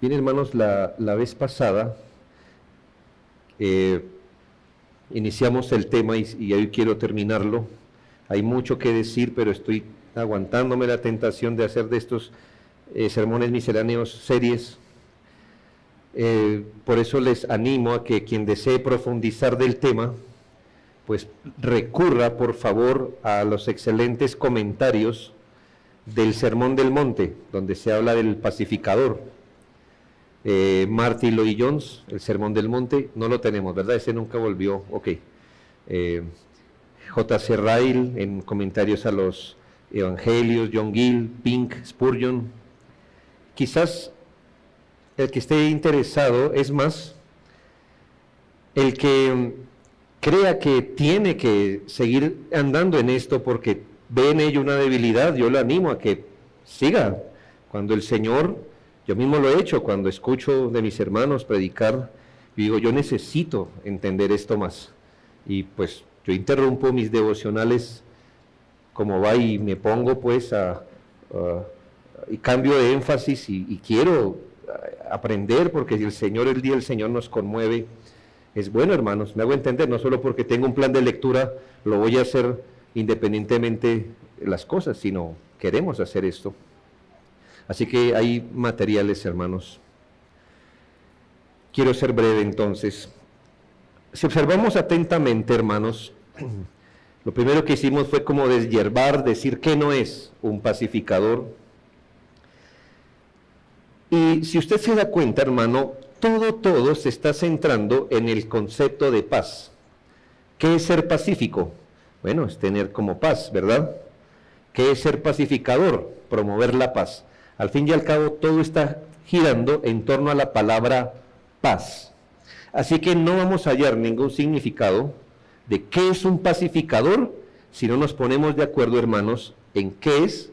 Bien, hermanos, la vez pasada iniciamos el tema y hoy quiero terminarlo. Hay mucho que decir, pero estoy aguantándome la tentación de hacer de estos sermones misceláneos series. Por eso les animo a que quien desee profundizar del tema, pues recurra por favor a los excelentes comentarios del Sermón del Monte, donde se habla del pacificador. Marty Lloyd Jones, el Sermón del Monte, no lo tenemos, ¿verdad? Ese nunca volvió, ok. J.C. Ryle en comentarios a los Evangelios, John Gill, Pink, Spurgeon. Quizás el que esté interesado, es más, el que crea que tiene que seguir andando en esto porque ve en ello una debilidad, yo lo animo a que siga. Cuando el Señor, yo mismo lo he hecho, cuando escucho de mis hermanos predicar, digo, yo necesito entender esto más. Y pues yo interrumpo mis devocionales como va y me pongo pues y cambio de énfasis y quiero aprender, porque si el Señor, el día del Señor nos conmueve, es bueno, hermanos, me hago entender, no solo porque tengo un plan de lectura, lo voy a hacer independientemente de las cosas, sino queremos hacer esto. Así que hay materiales, hermanos. Quiero ser breve entonces. Si observamos atentamente, hermanos, lo primero que hicimos fue como deshiervar, decir que no es un pacificador. Y si usted se da cuenta, hermano, todo se está centrando en el concepto de paz. ¿Qué es ser pacífico? Bueno, es tener como paz, ¿verdad? ¿Qué es ser pacificador? Promover la paz. Al fin y al cabo, todo está girando en torno a la palabra paz. Así que no vamos a hallar ningún significado de qué es un pacificador si no nos ponemos de acuerdo, hermanos, en qué es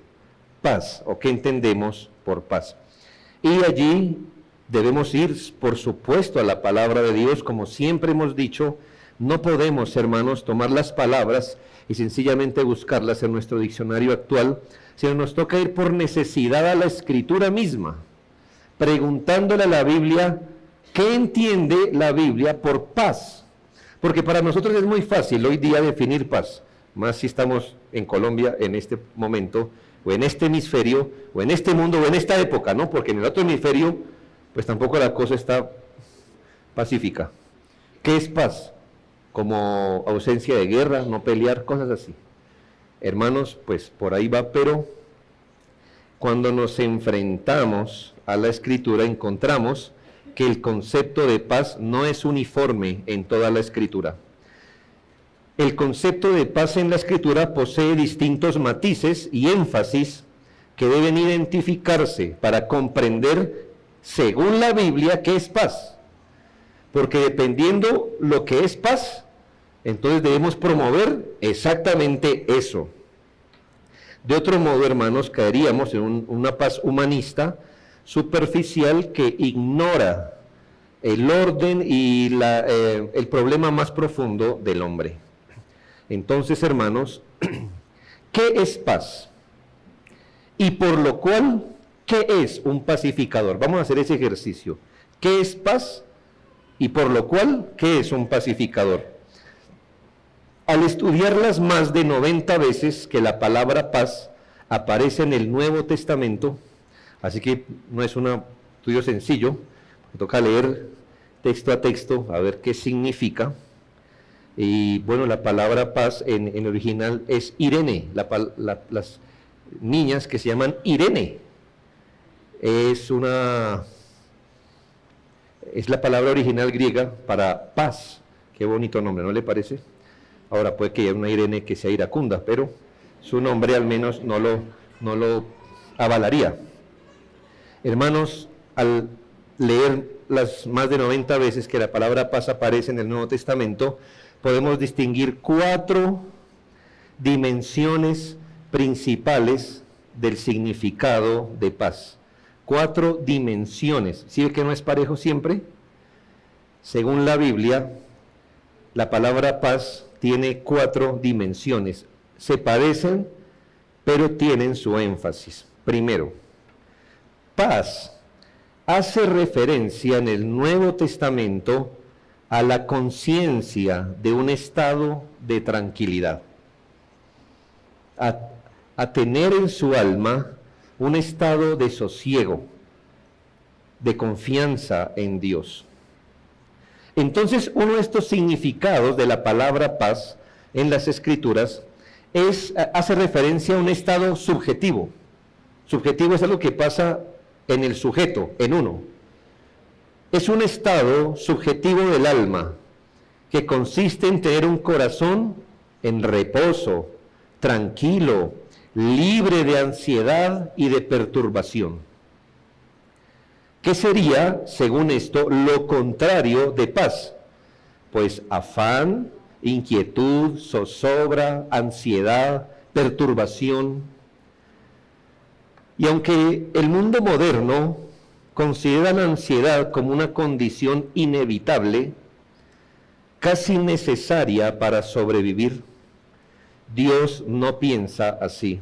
paz o qué entendemos por paz. Y allí debemos ir, por supuesto, a la palabra de Dios, como siempre hemos dicho. No podemos, hermanos, tomar las palabras y sencillamente buscarlas en nuestro diccionario actual, sino nos toca ir por necesidad a la Escritura misma, preguntándole a la Biblia, ¿qué entiende la Biblia por paz? Porque para nosotros es muy fácil hoy día definir paz, más si estamos en Colombia en este momento, o en este hemisferio, o en este mundo, o en esta época, ¿no? Porque en el otro hemisferio, pues tampoco la cosa está pacífica. ¿Qué es paz? Como ausencia de guerra, no pelear, cosas así. Hermanos, pues por ahí va, pero cuando nos enfrentamos a la Escritura encontramos que el concepto de paz no es uniforme en toda la Escritura. El concepto de paz en la Escritura posee distintos matices y énfasis que deben identificarse para comprender, según la Biblia, qué es paz. Porque dependiendo lo que es paz, entonces debemos promover exactamente eso. De otro modo, hermanos, caeríamos en una paz humanista superficial que ignora el orden y el problema más profundo del hombre. Entonces, hermanos, ¿qué es paz? Y por lo cual, ¿qué es un pacificador? Vamos a hacer ese ejercicio. ¿Qué es paz? Y por lo cual, ¿qué es un pacificador? Al estudiar las más de 90 veces que la palabra paz aparece en el Nuevo Testamento, así que no es un estudio sencillo, toca leer texto a texto a ver qué significa. Y bueno, la palabra paz en original es Irene, las niñas que se llaman Irene. Es la palabra original griega para paz. Qué bonito nombre, ¿no le parece? Ahora puede que haya una Irene que sea iracunda, pero su nombre al menos no lo avalaría. Hermanos, al leer las más de 90 veces que la palabra paz aparece en el Nuevo Testamento, podemos distinguir 4 dimensiones principales del significado de paz. 4 dimensiones. ¿Sí ve que no es parejo siempre? Según la Biblia, la palabra paz tiene 4 dimensiones. Se parecen, pero tienen su énfasis. Primero, paz hace referencia en el Nuevo Testamento a la conciencia de un estado de tranquilidad, a tener en su alma un estado de sosiego, de confianza en Dios. Entonces, uno de estos significados de la palabra paz en las Escrituras hace referencia a un estado subjetivo. Subjetivo es algo que pasa en el sujeto, en uno. Es un estado subjetivo del alma que consiste en tener un corazón en reposo, tranquilo, libre de ansiedad y de perturbación. ¿Qué sería, según esto, lo contrario de paz? Pues afán, inquietud, zozobra, ansiedad, perturbación. Y aunque el mundo moderno considera la ansiedad como una condición inevitable, casi necesaria para sobrevivir, Dios no piensa así.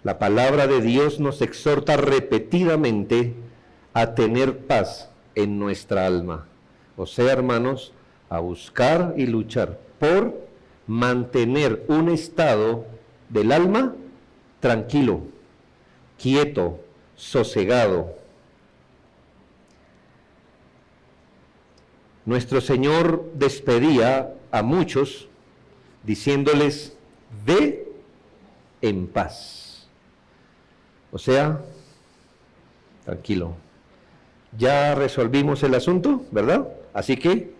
La palabra de Dios nos exhorta repetidamente a tener paz en nuestra alma. O sea, hermanos, a buscar y luchar por mantener un estado del alma tranquilo, quieto, sosegado. Nuestro Señor despedía a muchos diciéndoles: ve en paz. O sea, tranquilo. Ya resolvimos el asunto, ¿verdad? Así que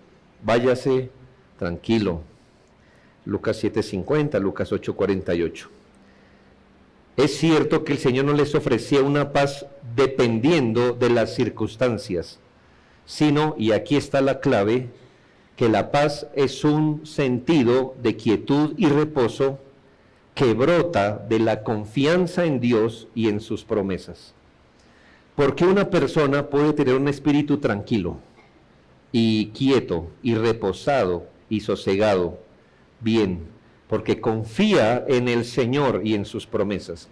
váyase tranquilo. Lucas 7:50, Lucas 8:48. Es cierto que el Señor no les ofrecía una paz dependiendo de las circunstancias, sino, y aquí está la clave, que la paz es un sentido de quietud y reposo que brota de la confianza en Dios y en sus promesas. Porque una persona puede tener un espíritu tranquilo y quieto y reposado y sosegado, bien, porque confía en el Señor y en sus promesas.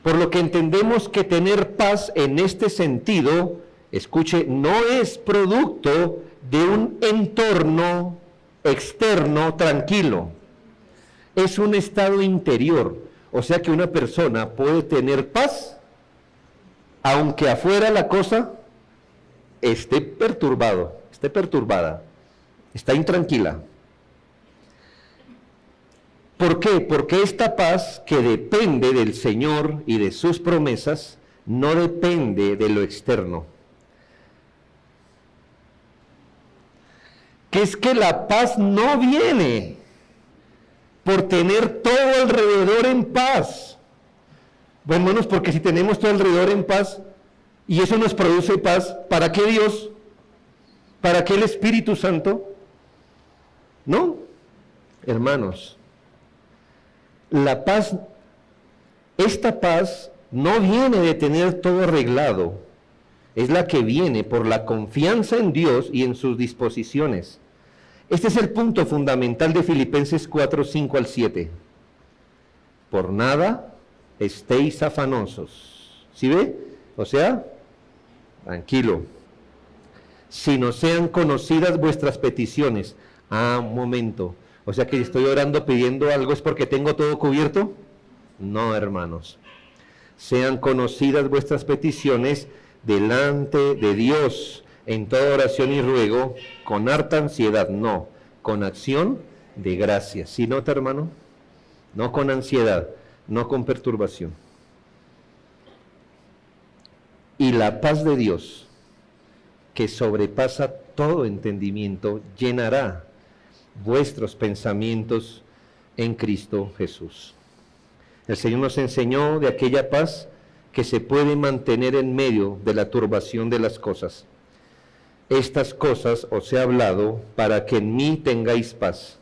Por lo que entendemos que tener paz en este sentido, escuche, no es producto de un entorno externo tranquilo. Es un estado interior. O sea que una persona puede tener paz, aunque afuera la cosa esté perturbada, está intranquila. ¿Por qué? Porque esta paz que depende del Señor y de sus promesas, no depende de lo externo. Que es que la paz no viene por tener todo alrededor en paz. Bueno, hermanos, porque si tenemos todo alrededor en paz y eso nos produce paz, ¿para qué Dios? ¿Para qué el Espíritu Santo? No, hermanos, la paz, esta paz no viene de tener todo arreglado, es la que viene por la confianza en Dios y en sus disposiciones. Este es el punto fundamental de Filipenses 4, 5 al 7. Por nada estéis afanosos. ¿Sí ve? O sea, tranquilo. Si no sean conocidas vuestras peticiones. Un momento. O sea que estoy orando pidiendo algo, ¿es porque tengo todo cubierto? No, hermanos. Sean conocidas vuestras peticiones delante de Dios en toda oración y ruego, con harta ansiedad, no, con acción de gracias. ¿Sí nota, hermano? No con ansiedad, no con perturbación. Y la paz de Dios, que sobrepasa todo entendimiento, llenará vuestros pensamientos en Cristo Jesús. El Señor nos enseñó de aquella paz que se puede mantener en medio de la turbación de las cosas. Estas cosas os he hablado para que en mí tengáis paz.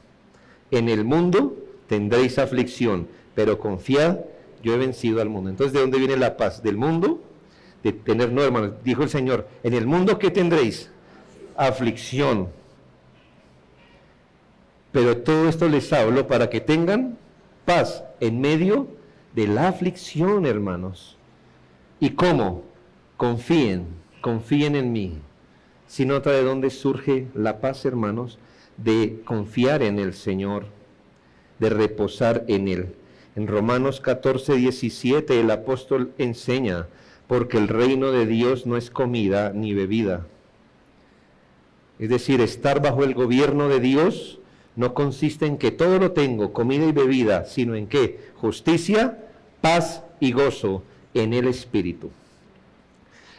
En el mundo tendréis aflicción, pero confiad, yo he vencido al mundo. Entonces, ¿de dónde viene la paz? ¿Del mundo? De tener, no, hermanos, dijo el Señor, en el mundo ¿qué tendréis? Aflicción. Pero todo esto les hablo para que tengan paz en medio de la aflicción, hermanos. ¿Y cómo? confíen en mí. Si nota de dónde surge la paz, hermanos, de confiar en el Señor, de reposar en Él. En Romanos 14:17 el apóstol enseña, porque el reino de Dios no es comida ni bebida. Es decir, estar bajo el gobierno de Dios no consiste en que todo lo tengo, comida y bebida, sino en que justicia, paz y gozo en el Espíritu.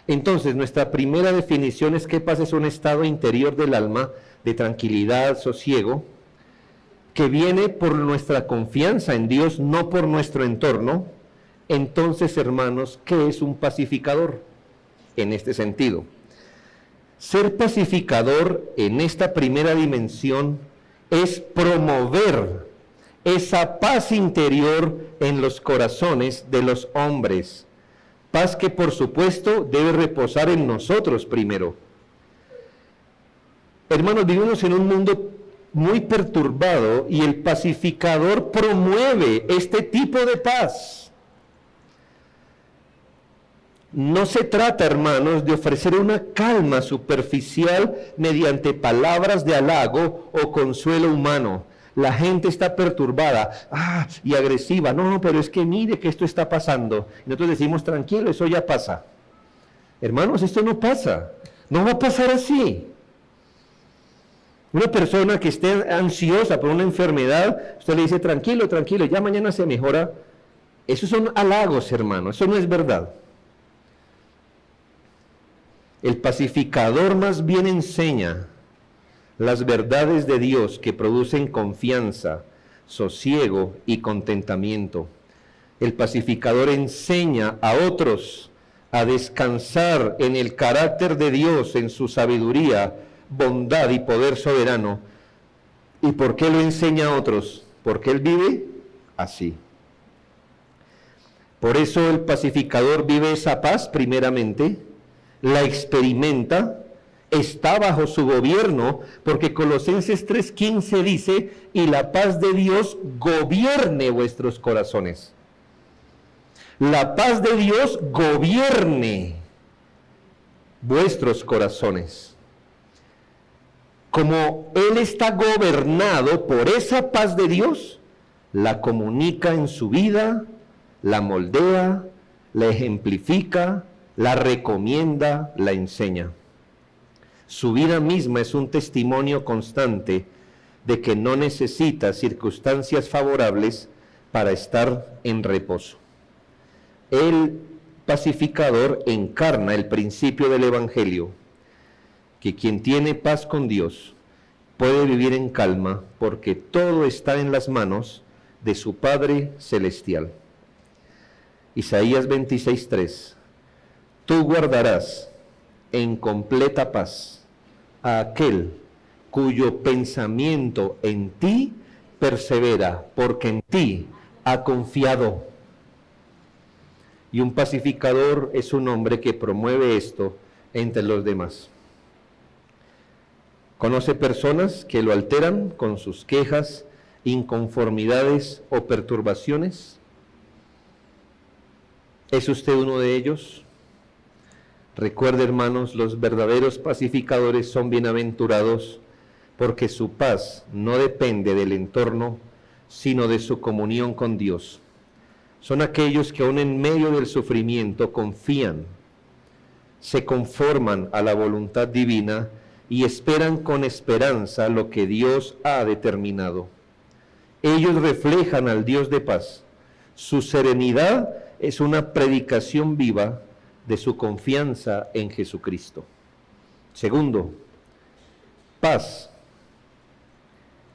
Entonces, nuestra primera definición es que paz es un estado interior del alma de tranquilidad, sosiego, que viene por nuestra confianza en Dios, no por nuestro entorno. Entonces, hermanos, ¿qué es un pacificador en este sentido? Ser pacificador en esta primera dimensión es promover esa paz interior en los corazones de los hombres. Paz que, por supuesto, debe reposar en nosotros primero. Hermanos, vivimos en un mundo muy perturbado y el pacificador promueve este tipo de paz. No se trata, hermanos, de ofrecer una calma superficial mediante palabras de halago o consuelo humano. La gente está perturbada y agresiva. No, pero es que mire que esto está pasando. Y nosotros decimos, tranquilo, eso ya pasa. Hermanos, esto no pasa. No va a pasar así. Una persona que esté ansiosa por una enfermedad, usted le dice, tranquilo, tranquilo, ya mañana se mejora. Esos son halagos, hermanos. Eso no es verdad. El pacificador más bien enseña las verdades de Dios que producen confianza, sosiego y contentamiento. El pacificador enseña a otros a descansar en el carácter de Dios, en su sabiduría, bondad y poder soberano. ¿Y por qué lo enseña a otros? Porque él vive así. Por eso el pacificador vive esa paz primeramente, la experimenta, está bajo su gobierno, porque Colosenses 3:15 dice, y la paz de Dios gobierne vuestros corazones. La paz de Dios gobierne vuestros corazones. Como Él está gobernado por esa paz de Dios, la comunica en su vida, la moldea, la ejemplifica, la recomienda, la enseña. Su vida misma es un testimonio constante de que no necesita circunstancias favorables para estar en reposo. El pacificador encarna el principio del Evangelio, que quien tiene paz con Dios puede vivir en calma porque todo está en las manos de su Padre Celestial. Isaías 26:3. Tú guardarás en completa paz a aquel cuyo pensamiento en ti persevera, porque en ti ha confiado. Y un pacificador es un hombre que promueve esto entre los demás. ¿Conoce personas que lo alteran con sus quejas, inconformidades o perturbaciones? ¿Es usted uno de ellos? Recuerde, hermanos, los verdaderos pacificadores son bienaventurados porque su paz no depende del entorno, sino de su comunión con Dios. Son aquellos que aún en medio del sufrimiento confían, se conforman a la voluntad divina y esperan con esperanza lo que Dios ha determinado. Ellos reflejan al Dios de paz. Su serenidad es una predicación viva de su confianza en Jesucristo. Segundo, paz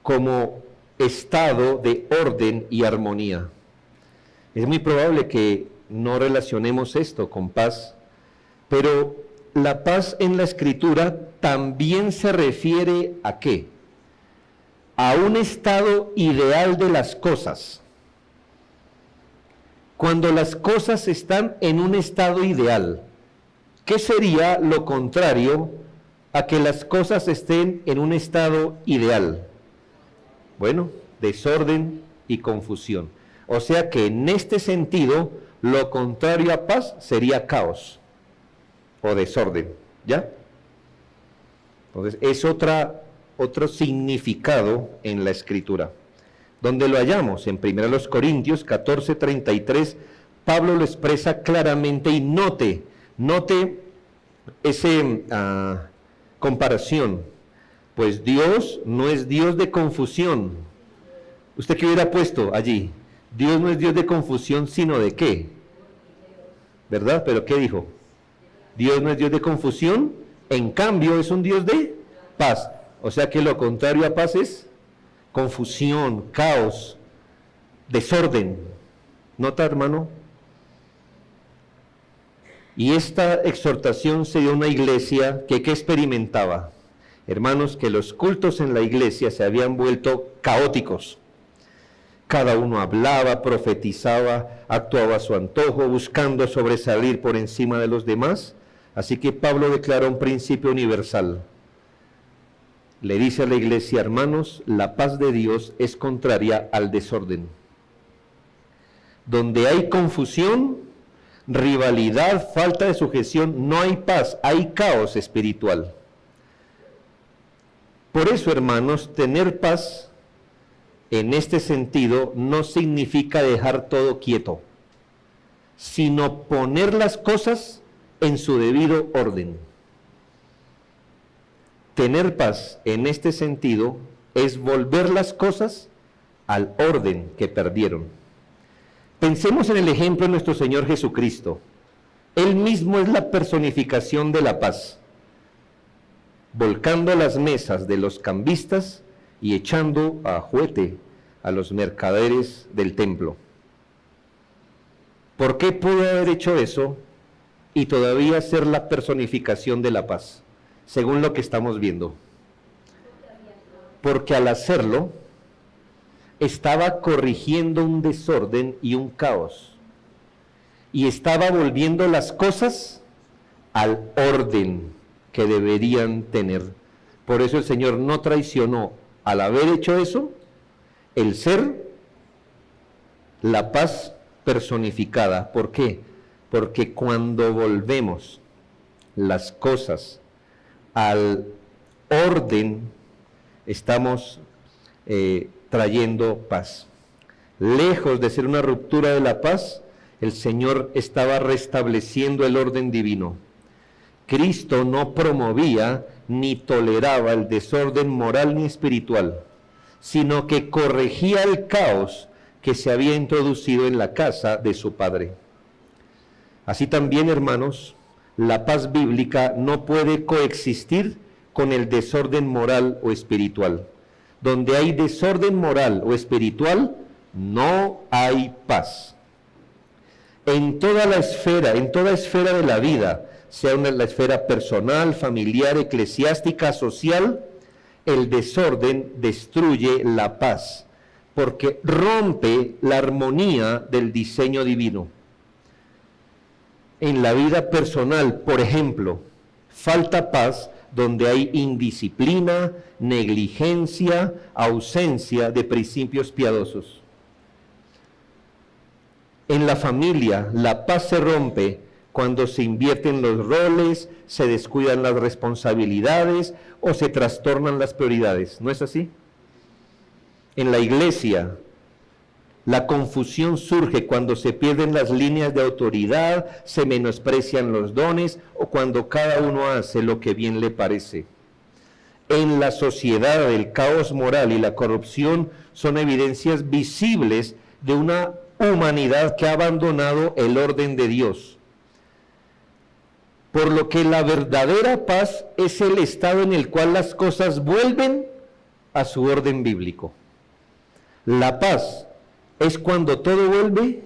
como estado de orden y armonía. Es muy probable que no relacionemos esto con paz, pero la paz en la Escritura también se refiere ¿a qué? A un estado ideal de las cosas. Cuando las cosas están en un estado ideal, ¿qué sería lo contrario a que las cosas estén en un estado ideal? Bueno, desorden y confusión. O sea que en este sentido, lo contrario a paz sería caos. o desorden, ¿ya? Entonces, es otro significado en la Escritura. Donde lo hallamos, en 1 Corintios 14:33, Pablo lo expresa claramente y note esa comparación. Pues Dios no es Dios de confusión. ¿Usted qué hubiera puesto allí? Dios no es Dios de confusión, sino de ¿qué? ¿Verdad? ¿Pero qué dijo? Dios no es Dios de confusión, en cambio es un Dios de paz. O sea que lo contrario a paz es confusión, caos, desorden. ¿Nota, hermano? Y esta exhortación se dio a una iglesia que ¿qué experimentaba? Hermanos, que los cultos en la iglesia se habían vuelto caóticos. Cada uno hablaba, profetizaba, actuaba a su antojo, buscando sobresalir por encima de los demás. Así que Pablo declara un principio universal. Le dice a la iglesia, hermanos, la paz de Dios es contraria al desorden. Donde hay confusión, rivalidad, falta de sujeción, no hay paz, hay caos espiritual. Por eso, hermanos, tener paz en este sentido no significa dejar todo quieto, sino poner las cosas en su debido orden. Tener paz en este sentido es volver las cosas al orden que perdieron. Pensemos en el ejemplo de nuestro Señor Jesucristo. Él mismo es la personificación de la paz, volcando las mesas de los cambistas y echando a juete a los mercaderes del templo. ¿Por qué pudo haber hecho eso y todavía ser la personificación de la paz? Según lo que estamos viendo. Porque al hacerlo, estaba corrigiendo un desorden y un caos. Y estaba volviendo las cosas al orden que deberían tener. Por eso el Señor no traicionó, al haber hecho eso, el ser la paz personificada. ¿Por qué? Porque cuando volvemos las cosas al orden, estamos trayendo paz. Lejos de ser una ruptura de la paz, el Señor estaba restableciendo el orden divino. Cristo no promovía ni toleraba el desorden moral ni espiritual, sino que corregía el caos que se había introducido en la casa de su Padre. Así también, hermanos, la paz bíblica no puede coexistir con el desorden moral o espiritual. Donde hay desorden moral o espiritual, no hay paz. En toda esfera de la vida, sea la esfera personal, familiar, eclesiástica, social, el desorden destruye la paz, porque rompe la armonía del diseño divino. En la vida personal, por ejemplo, falta paz donde hay indisciplina, negligencia, ausencia de principios piadosos. En la familia, la paz se rompe cuando se invierten los roles, se descuidan las responsabilidades o se trastornan las prioridades. ¿No es así? En la iglesia, la confusión surge cuando se pierden las líneas de autoridad, se menosprecian los dones o cuando cada uno hace lo que bien le parece. En la sociedad, el caos moral y la corrupción son evidencias visibles de una humanidad que ha abandonado el orden de Dios. Por lo que la verdadera paz es el estado en el cual las cosas vuelven a su orden bíblico. La paz es cuando todo vuelve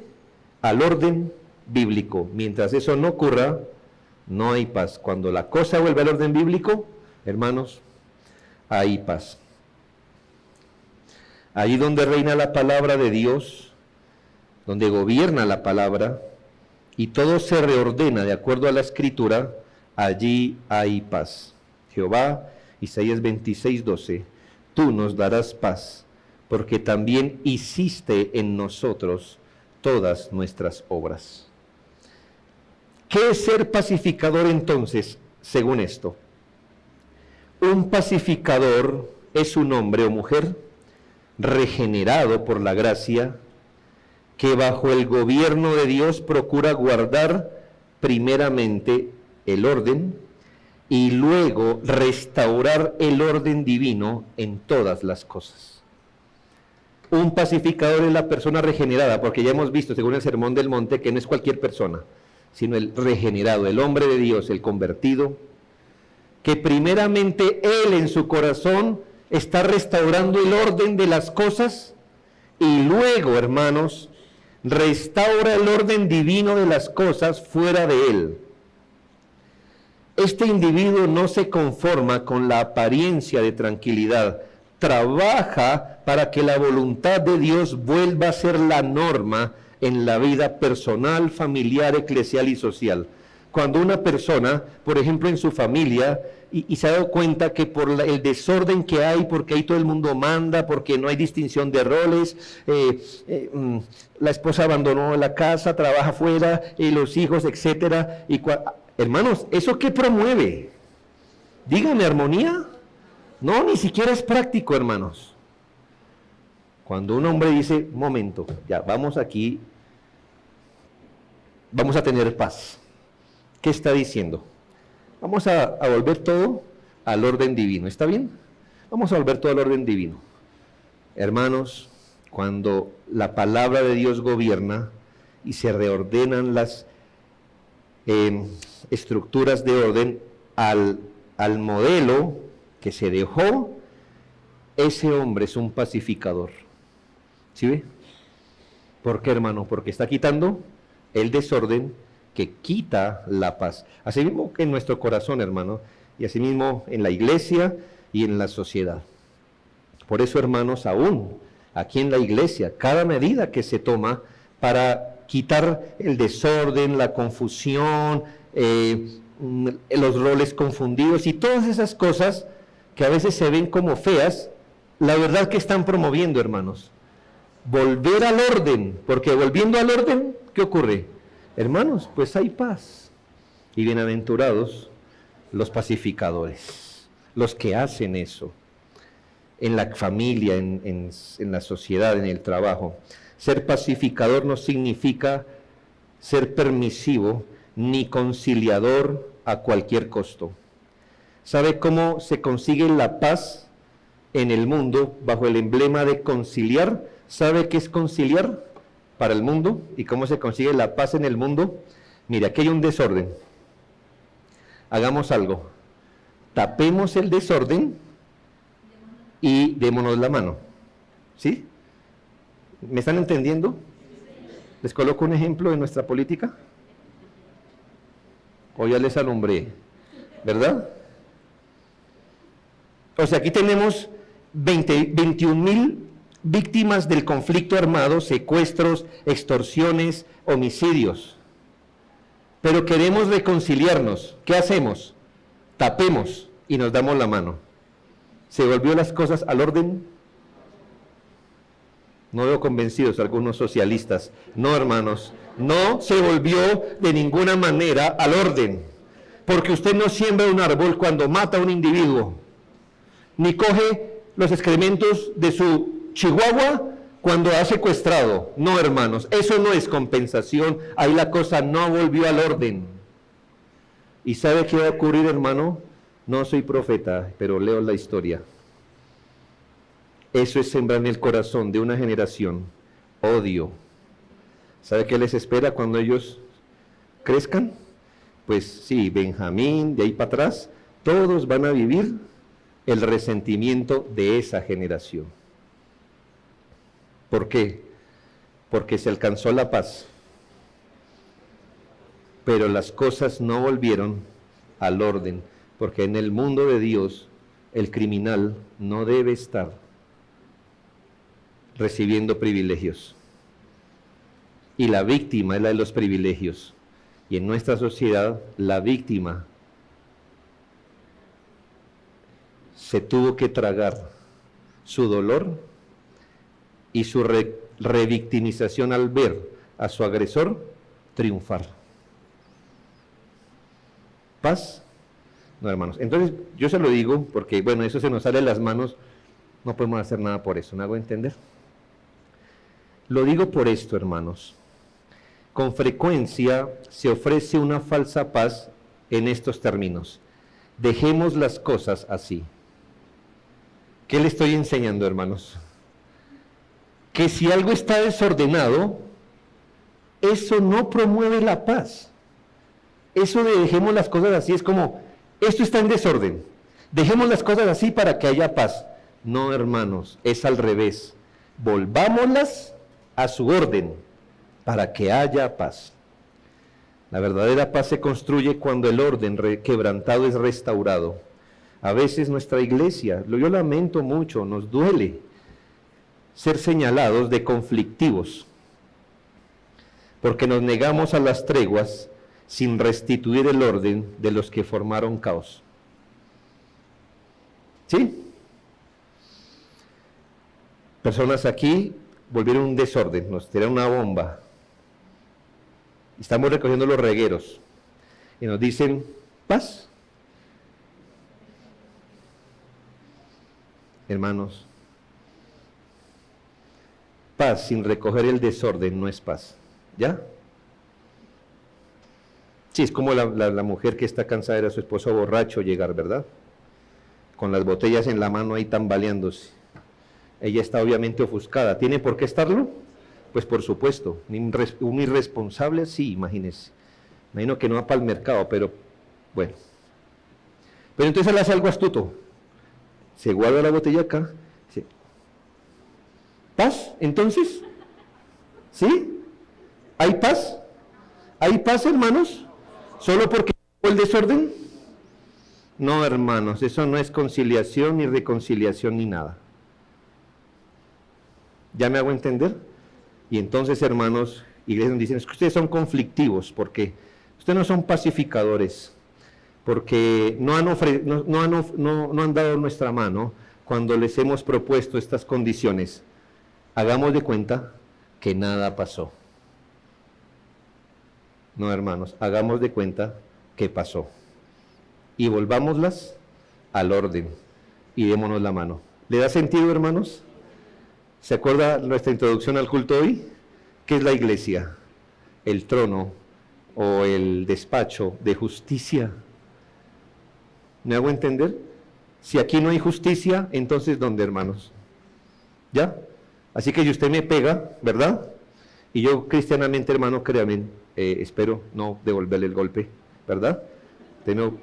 al orden bíblico. Mientras eso no ocurra, no hay paz. Cuando la cosa vuelve al orden bíblico, hermanos, hay paz. Allí donde reina la palabra de Dios, donde gobierna la palabra, y todo se reordena de acuerdo a la Escritura, allí hay paz. Jehová, Isaías 26:12, tú nos darás paz, porque también hiciste en nosotros todas nuestras obras. ¿Qué es ser pacificador entonces, según esto? Un pacificador es un hombre o mujer regenerado por la gracia, que bajo el gobierno de Dios procura guardar primeramente el orden y luego restaurar el orden divino en todas las cosas. Un pacificador es la persona regenerada, porque ya hemos visto, según el Sermón del Monte, que no es cualquier persona, sino el regenerado, el hombre de Dios, el convertido, que primeramente él en su corazón está restaurando el orden de las cosas y luego, hermanos, restaura el orden divino de las cosas fuera de él. Este individuo no se conforma con la apariencia de tranquilidad, trabaja para que la voluntad de Dios vuelva a ser la norma en la vida personal, familiar, eclesial y social. Cuando una persona, por ejemplo en su familia, y se ha dado cuenta que por el desorden que hay, porque ahí todo el mundo manda, porque no hay distinción de roles, la esposa abandonó la casa, trabaja afuera, los hijos, etcétera. Hermanos, ¿eso qué promueve? Dígame, ¿armonía? No, ni siquiera es práctico, hermanos. Cuando un hombre dice, un momento, ya, vamos aquí, vamos a tener paz. ¿Qué está diciendo? Vamos a volver todo al orden divino, ¿está bien? Vamos a volver todo al orden divino. Hermanos, cuando la palabra de Dios gobierna y se reordenan las estructuras de orden al modelo que se dejó, ese hombre es un pacificador. ¿Sí ve? ¿Por qué, hermano? Porque está quitando el desorden que quita la paz. Así mismo que en nuestro corazón, hermano, y así mismo en la iglesia y en la sociedad. Por eso, hermanos, aún aquí en la iglesia, cada medida que se toma para quitar el desorden, la confusión, los roles confundidos y todas esas cosas que a veces se ven como feas, la verdad que están promoviendo, hermanos. Volver al orden, porque volviendo al orden, ¿qué ocurre? Hermanos, pues hay paz. Y bienaventurados los pacificadores, los que hacen eso, en la familia, en la sociedad, en el trabajo. Ser pacificador no significa ser permisivo ni conciliador a cualquier costo. ¿Sabe cómo se consigue la paz en el mundo bajo el emblema de conciliar? ¿Sabe qué es conciliar para el mundo? ¿Y cómo se consigue la paz en el mundo? Mire, aquí hay un desorden. Hagamos algo. Tapemos el desorden y démonos la mano. ¿Sí? ¿Me están entendiendo? ¿Les coloco un ejemplo de nuestra política? O ya les alumbré, ¿verdad? O sea, aquí tenemos 21,000 víctimas del conflicto armado, secuestros, extorsiones, homicidios. Pero queremos reconciliarnos. ¿Qué hacemos? Tapemos y nos damos la mano. ¿Se volvió las cosas al orden? No veo convencidos algunos socialistas. No, hermanos, no se volvió de ninguna manera al orden. Porque usted no siembra un árbol cuando mata a un individuo, ni coge los excrementos de su chihuahua cuando ha secuestrado. No, hermanos, eso no es compensación. Ahí la cosa no volvió al orden. ¿Y sabe qué va a ocurrir, hermano? No soy profeta, pero leo la historia. Eso es sembrar en el corazón de una generación odio. ¿Sabe qué les espera cuando ellos crezcan? Pues sí, Benjamín, de ahí para atrás, todos van a vivir el resentimiento de esa generación. ¿Por qué? Porque se alcanzó la paz, pero las cosas no volvieron al orden, porque en el mundo de Dios el criminal no debe estar recibiendo privilegios, y la víctima es la de los privilegios, y en nuestra sociedad la víctima se tuvo que tragar su dolor y su revictimización al ver a su agresor triunfar. paz. No, hermanos. Entonces, yo se lo digo porque, bueno, eso se nos sale de las manos, no podemos hacer nada por eso, ¿me hago entender? Lo digo por esto, hermanos. Con frecuencia se ofrece una falsa paz en estos términos. Dejemos las cosas así. ¿Qué le estoy enseñando, hermanos? Que si algo está desordenado, eso no promueve la paz. Eso de dejemos las cosas así es como, esto está en desorden, dejemos las cosas así para que haya paz. No, hermanos, es al revés. Volvámoslas a su orden para que haya paz. La verdadera paz se construye cuando el orden quebrantado es restaurado. A veces nuestra iglesia, yo lamento mucho, nos duele ser señalados de conflictivos, porque nos negamos a las treguas sin restituir el orden de los que formaron caos. ¿Sí? Personas aquí volvieron un desorden, nos tiraron una bomba. Estamos recogiendo los regueros y nos dicen, paz. Hermanos, paz sin recoger el desorden no es paz. ¿Ya? Sí, es como la mujer que está cansada de ver a su esposo borracho llegar, ¿verdad? Con las botellas en la mano ahí tambaleándose. Ella está obviamente ofuscada. ¿Tiene por qué estarlo? Pues por supuesto. Un irresponsable, sí, imagínese. Imagino que no va para el mercado, pero bueno. Pero entonces él hace algo astuto. Se guarda la botella acá. Dice, ¿paz? Entonces, ¿sí? ¿Hay paz? ¿Hay paz, hermanos? ¿Solo porque el desorden? No, hermanos, eso no es conciliación, ni reconciliación, ni nada. ¿Ya me hago entender? Y entonces, hermanos, iglesias dicen, es que ustedes son conflictivos, porque ustedes no son pacificadores, porque no han dado nuestra mano cuando les hemos propuesto estas condiciones. Hagamos de cuenta que nada pasó. No, hermanos, hagamos de cuenta que pasó. Y volvámoslas al orden y démonos la mano. ¿Le da sentido, hermanos? ¿Se acuerda nuestra introducción al culto hoy? ¿Qué es la iglesia? El trono o el despacho de justicia. ¿Me hago entender? Si aquí no hay justicia, entonces ¿dónde, hermanos? ¿Ya? Así que si usted me pega, ¿verdad? Y yo cristianamente, hermano, créame, espero no devolverle el golpe, ¿verdad? Pero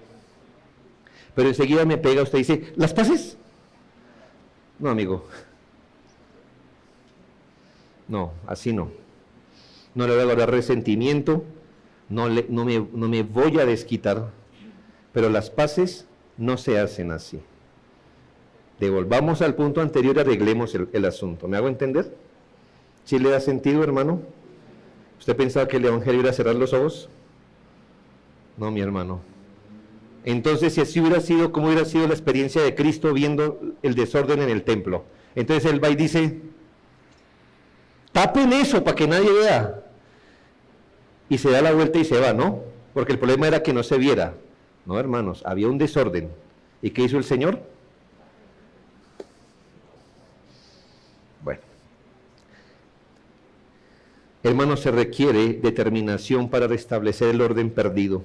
enseguida me pega, usted dice, ¿las paces? No, amigo. No, así no. No le voy a guardar resentimiento, no me voy a desquitar, pero las paces no se hacen así. Devolvamos al punto anterior y arreglemos el asunto. ¿Me hago entender? ¿Sí le da sentido, hermano? ¿Usted pensaba que el evangelio iba a cerrar los ojos? No, mi hermano. Entonces, si así hubiera sido, ¿cómo hubiera sido la experiencia de Cristo viendo el desorden en el templo? Entonces él va y dice, tapen eso para que nadie vea. Y se da la vuelta y se va, ¿no? Porque el problema era que no se viera. No, hermanos, había un desorden. ¿Y qué hizo el Señor? Bueno. Hermanos, se requiere determinación para restablecer el orden perdido.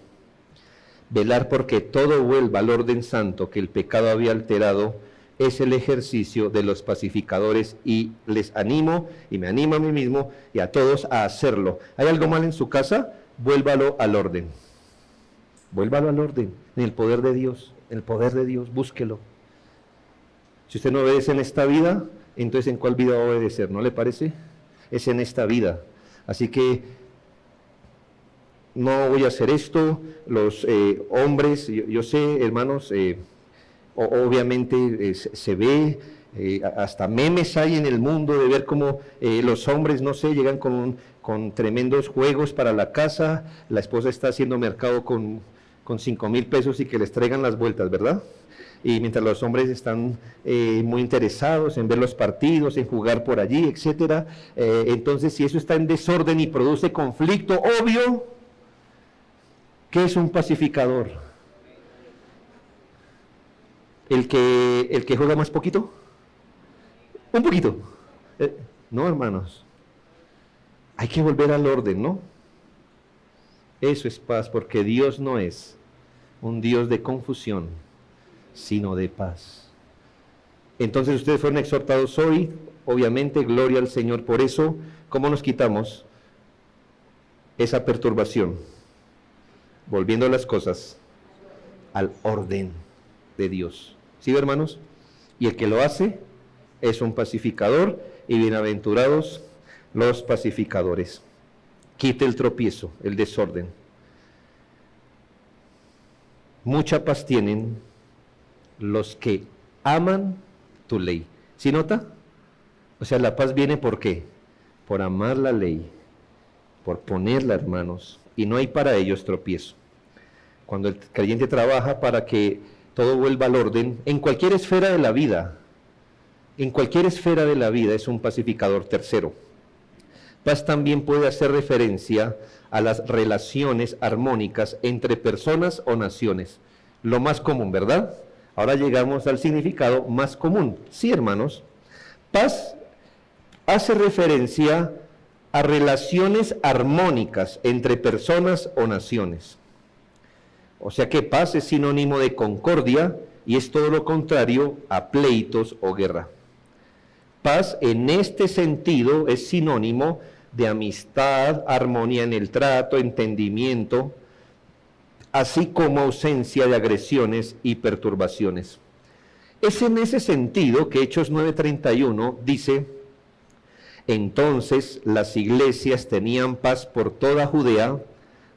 Velar porque todo vuelva al orden santo que el pecado había alterado es el ejercicio de los pacificadores y les animo, y me animo a mí mismo y a todos a hacerlo. ¿Hay algo mal en su casa? Vuélvalo al orden. Vuélvalo al orden, en el poder de Dios, búsquelo. Si usted no obedece en esta vida, entonces ¿en cuál vida va a obedecer? ¿No le parece? Es en esta vida. Así que no voy a hacer esto, los hombres, yo sé, hermanos, obviamente se ve, hasta memes hay en el mundo de ver cómo los hombres, no sé, llegan con tremendos juegos para la casa, la esposa está haciendo mercado con 5,000 pesos y que les traigan las vueltas, ¿verdad? Y mientras los hombres están muy interesados en ver los partidos, en jugar por allí, etcétera, entonces si eso está en desorden y produce conflicto, obvio, ¿qué es un pacificador? ¿El que juega más poquito? Un poquito. No, hermanos. Hay que volver al orden, ¿no? Eso es paz, porque Dios no es un Dios de confusión, sino de paz. Entonces ustedes fueron exhortados hoy, obviamente, gloria al Señor por eso. ¿Cómo nos quitamos esa perturbación? Volviendo las cosas al orden de Dios. ¿Sí, hermanos? Y el que lo hace es un pacificador, y bienaventurados los pacificadores. Quite el tropiezo, el desorden. Mucha paz tienen los que aman tu ley. ¿Sí nota? O sea, la paz viene ¿por qué? Por amar la ley, por ponerla, hermanos, y no hay para ellos tropiezo. Cuando el creyente trabaja para que todo vuelva al orden, en cualquier esfera de la vida, es un pacificador. Tercero, paz también puede hacer referencia a las relaciones armónicas entre personas o naciones. Lo más común, ¿verdad? Ahora llegamos al significado más común. Sí, hermanos, paz hace referencia a relaciones armónicas entre personas o naciones. O sea que paz es sinónimo de concordia y es todo lo contrario a pleitos o guerra. Paz en este sentido es sinónimo de amistad, armonía en el trato, entendimiento, así como ausencia de agresiones y perturbaciones. Es en ese sentido que Hechos 9:31 dice: entonces las iglesias tenían paz por toda Judea,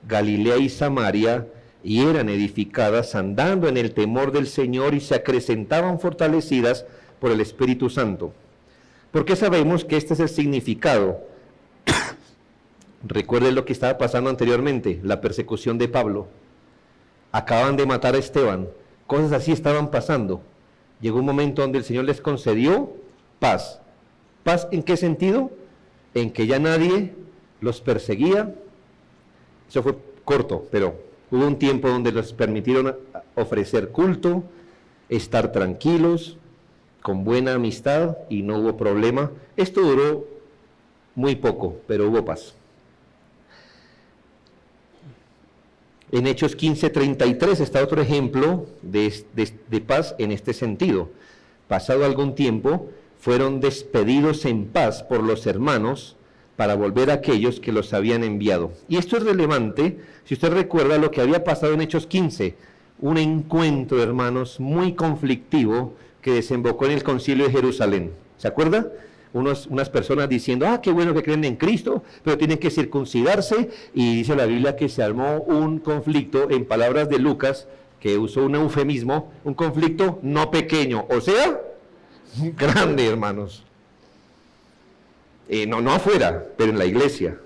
Galilea y Samaria, y eran edificadas andando en el temor del Señor y se acrecentaban fortalecidas por el Espíritu Santo. Porque sabemos que este es el significado. Recuerden lo que estaba pasando anteriormente, la persecución de Pablo. Acaban de matar a Esteban, cosas así estaban pasando. Llegó un momento donde el Señor les concedió paz. ¿Paz en qué sentido? En que ya nadie los perseguía. Eso fue corto, pero hubo un tiempo donde les permitieron ofrecer culto, estar tranquilos, con buena amistad, y no hubo problema. Esto duró muy poco, pero hubo paz. En Hechos 15:33 está otro ejemplo de paz en este sentido. Pasado algún tiempo, fueron despedidos en paz por los hermanos para volver a aquellos que los habían enviado. Y esto es relevante, si usted recuerda lo que había pasado en Hechos 15, un encuentro, hermanos, muy conflictivo que desembocó en el Concilio de Jerusalén. ¿Se acuerda? Unas personas diciendo: qué bueno que creen en Cristo, pero tienen que circuncidarse, y dice la Biblia que se armó un conflicto, en palabras de Lucas, que usó un eufemismo, un conflicto no pequeño, o sea, grande, hermanos. No afuera, pero en la iglesia.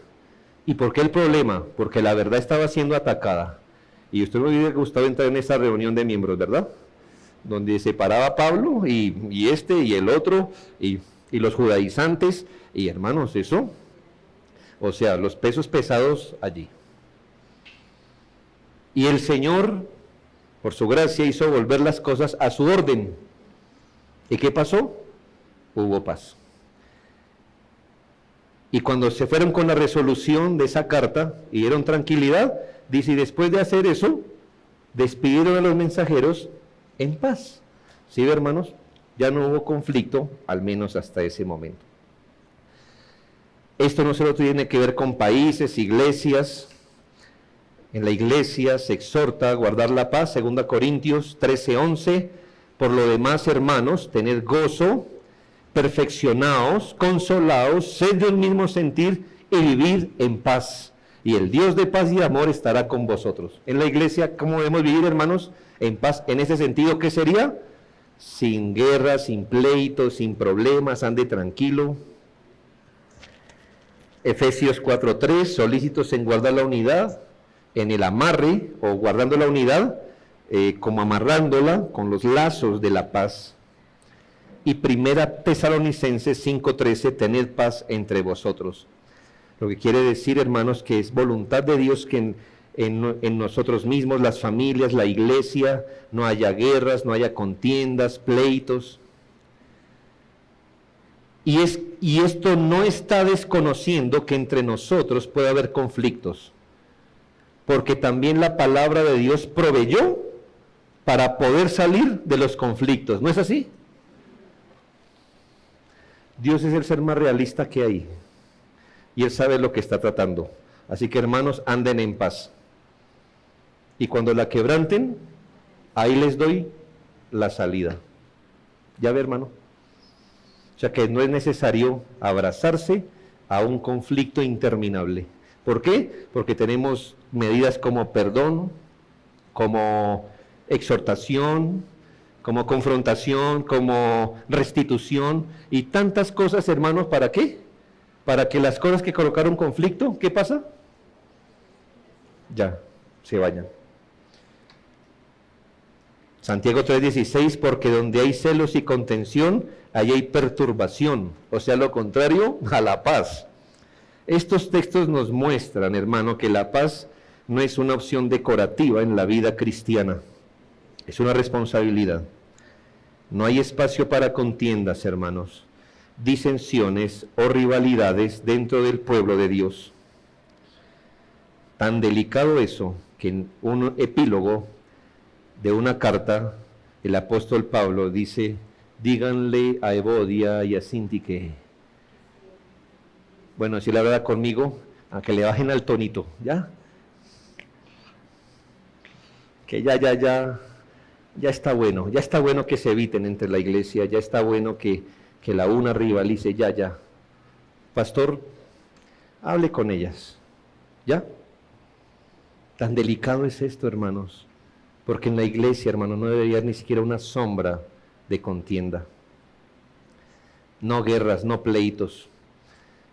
¿Y por qué el problema? Porque la verdad estaba siendo atacada. Y usted me hubiera gustado entrar en esa reunión de miembros, ¿verdad? Donde se paraba Pablo y este y el otro y los judaizantes, y hermanos, eso, o sea, los pesos pesados allí. Y el Señor, por su gracia, hizo volver las cosas a su orden. ¿Y qué pasó? Hubo paz. Y cuando se fueron con la resolución de esa carta y dieron tranquilidad, dice, y después de hacer eso, despidieron a los mensajeros en paz. ¿Sí, hermanos? Ya no hubo conflicto, al menos hasta ese momento. Esto no solo tiene que ver con países, iglesias. En la iglesia se exhorta a guardar la paz, 2 Corintios 13:11. Por lo demás, hermanos, tened gozo, perfeccionaos, consolaos, sed de un mismo sentir y vivid en paz. Y el Dios de paz y amor estará con vosotros. En la iglesia, ¿cómo debemos vivir, hermanos? En paz. En ese sentido, ¿qué sería? Sin guerra, sin pleitos, sin problemas, ande tranquilo. Efesios 4:3, solícitos en guardar la unidad, en el amarre, o guardando la unidad, como amarrándola con los lazos de la paz. Y 1 Tesalonicenses 5:13, tened paz entre vosotros. Lo que quiere decir, hermanos, que es voluntad de Dios que en nosotros mismos, las familias, la iglesia, no haya guerras, no haya contiendas, pleitos. Y esto no está desconociendo que entre nosotros puede haber conflictos, porque también la palabra de Dios proveyó para poder salir de los conflictos, ¿no es así? Dios es el ser más realista que hay, y Él sabe lo que está tratando. Así que, hermanos, anden en paz. Y cuando la quebranten, ahí les doy la salida. ¿Ya ve, hermano? O sea que no es necesario abrazarse a un conflicto interminable. ¿Por qué? Porque tenemos medidas como perdón, como exhortación, como confrontación, como restitución y tantas cosas, hermanos, ¿para qué? Para que las cosas que colocaron conflicto, ¿qué pasa? Ya, se vayan. Santiago 3:16, porque donde hay celos y contención, allí hay perturbación, o sea, lo contrario a la paz. Estos textos nos muestran, hermano, que la paz no es una opción decorativa en la vida cristiana, es una responsabilidad. No hay espacio para contiendas, hermanos, disensiones o rivalidades dentro del pueblo de Dios. Tan delicado eso, que en un epílogo de una carta, el apóstol Pablo dice, díganle a Evodia y a Síntique, bueno, si la verdad conmigo, a que le bajen al tonito, ¿ya? Que ya está bueno que se eviten entre la iglesia, ya está bueno que la una rivalice, ya. Pastor, hable con ellas, ¿ya? Tan delicado es esto, hermanos, porque en la iglesia, hermano, no debería haber ni siquiera una sombra de contienda. No guerras, no pleitos.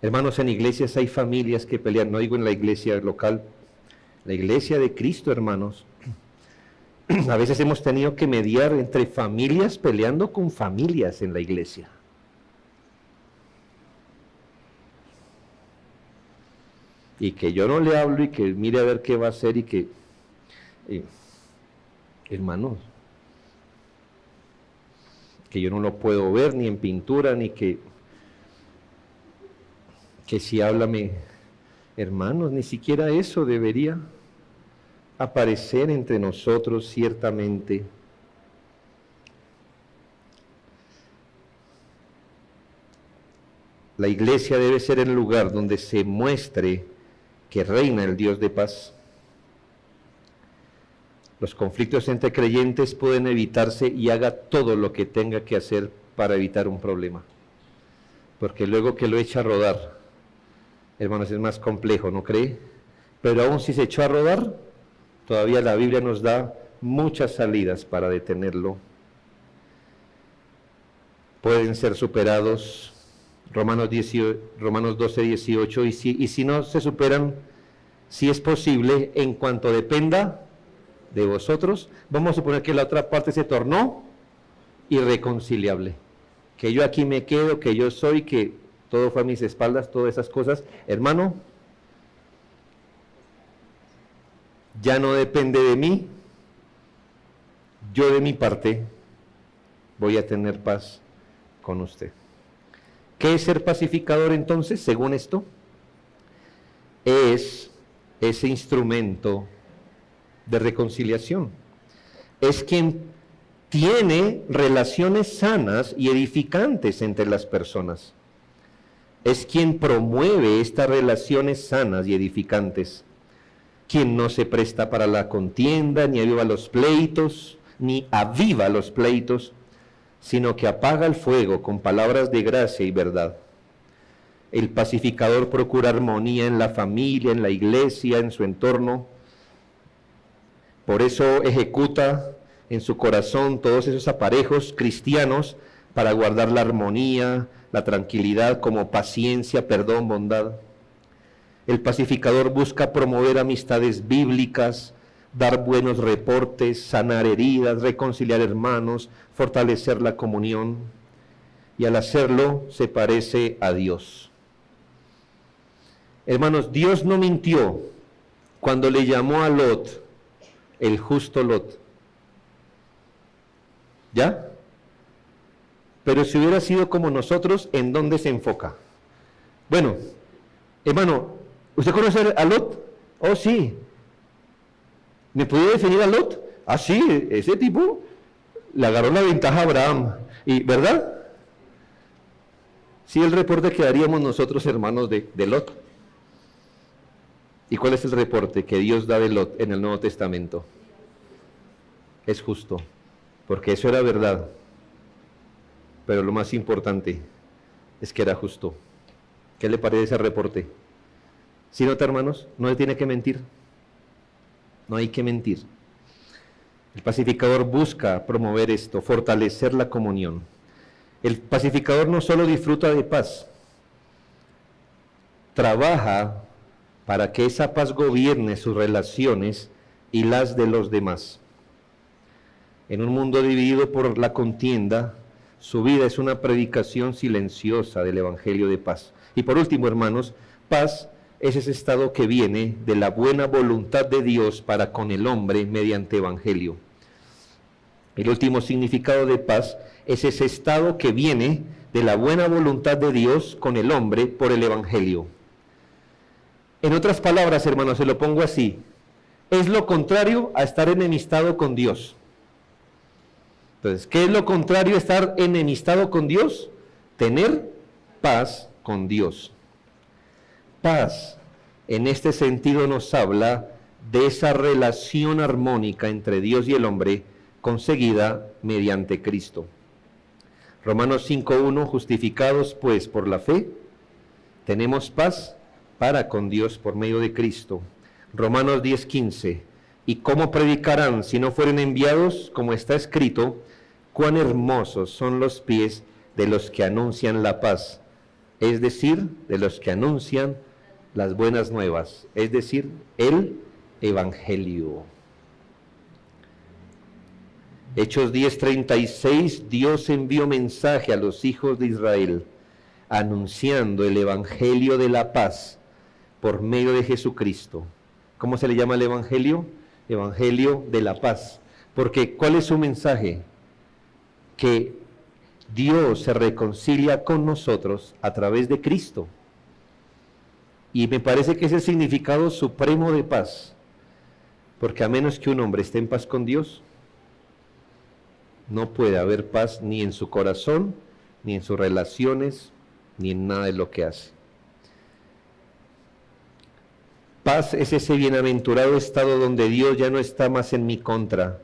Hermanos, en iglesias hay familias que pelean, no digo en la iglesia local, la iglesia de Cristo, hermanos. A veces hemos tenido que mediar entre familias peleando con familias en la iglesia. Y que yo no le hablo y que mire a ver qué va a hacer y que... hermanos, que yo no lo puedo ver ni en pintura, ni que si háblame, hermanos, ni siquiera eso debería aparecer entre nosotros ciertamente. La iglesia debe ser el lugar donde se muestre que reina el Dios de paz. Los conflictos entre creyentes pueden evitarse y haga todo lo que tenga que hacer para evitar un problema. Porque luego que lo echa a rodar, hermanos, es más complejo, ¿no cree? Pero aún si se echó a rodar, todavía la Biblia nos da muchas salidas para detenerlo. Pueden ser superados, Romanos 12:18, y si no se superan, si es posible, en cuanto dependa de vosotros, vamos a suponer que la otra parte se tornó irreconciliable, que yo aquí me quedo, que yo soy, que todo fue a mis espaldas, todas esas cosas, hermano, ya no depende de mí, yo de mi parte voy a tener paz con usted. ¿Qué es ser pacificador entonces, según esto? Es ese instrumento de reconciliación. Es quien tiene relaciones sanas y edificantes entre las personas. Es quien promueve estas relaciones sanas y edificantes. Quien no se presta para la contienda, ni aviva los pleitos, sino que apaga el fuego con palabras de gracia y verdad. El pacificador procura armonía en la familia, en la iglesia, en su entorno. Por eso ejecuta en su corazón todos esos aparejos cristianos para guardar la armonía, la tranquilidad, como paciencia, perdón, bondad. El pacificador busca promover amistades bíblicas, dar buenos reportes, sanar heridas, reconciliar hermanos, fortalecer la comunión, y al hacerlo se parece a Dios. Hermanos, Dios no mintió cuando le llamó a Lot, el justo Lot. ¿Ya? Pero si hubiera sido como nosotros, ¿en dónde se enfoca? Bueno, hermano, ¿usted conoce a Lot? Oh, sí. ¿Me podía definir a Lot? Ah, sí, ese tipo le agarró la ventaja a Abraham. ¿Y verdad? Sí, el reporte que daríamos nosotros, hermanos, de Lot. ¿Y cuál es el reporte que Dios da de Lot en el Nuevo Testamento? Es justo, porque eso era verdad. Pero lo más importante es que era justo. ¿Qué le parece ese reporte? ¿Sí nota, hermanos? No le tiene que mentir. No hay que mentir. El pacificador busca promover esto, fortalecer la comunión. El pacificador no solo disfruta de paz, trabaja para que esa paz gobierne sus relaciones y las de los demás. En un mundo dividido por la contienda, su vida es una predicación silenciosa del Evangelio de paz. Y por último, hermanos, paz es ese estado que viene de la buena voluntad de Dios para con el hombre mediante Evangelio. El último significado de paz es ese estado que viene de la buena voluntad de Dios con el hombre por el Evangelio. En otras palabras, hermanos, se lo pongo así: es lo contrario a estar enemistado con Dios. Entonces, ¿qué es lo contrario a estar enemistado con Dios? Tener paz con Dios. Paz, en este sentido, nos habla de esa relación armónica entre Dios y el hombre conseguida mediante Cristo. Romanos 5:1, justificados pues por la fe, tenemos paz para con Dios por medio de Cristo. Romanos 10:15, ¿y cómo predicarán si no fueren enviados? Como está escrito, cuán hermosos son los pies de los que anuncian la paz, es decir, de los que anuncian las buenas nuevas, es decir, el Evangelio. Hechos 10:36, Dios envió mensaje a los hijos de Israel, anunciando el Evangelio de la paz por medio de Jesucristo. ¿Cómo se le llama el Evangelio? Evangelio de la paz. Porque, ¿cuál es su mensaje? Que Dios se reconcilia con nosotros a través de Cristo. Y me parece que es el significado supremo de paz. Porque a menos que un hombre esté en paz con Dios, no puede haber paz ni en su corazón, ni en sus relaciones, ni en nada de lo que hace. Paz es ese bienaventurado estado donde Dios ya no está más en mi contra,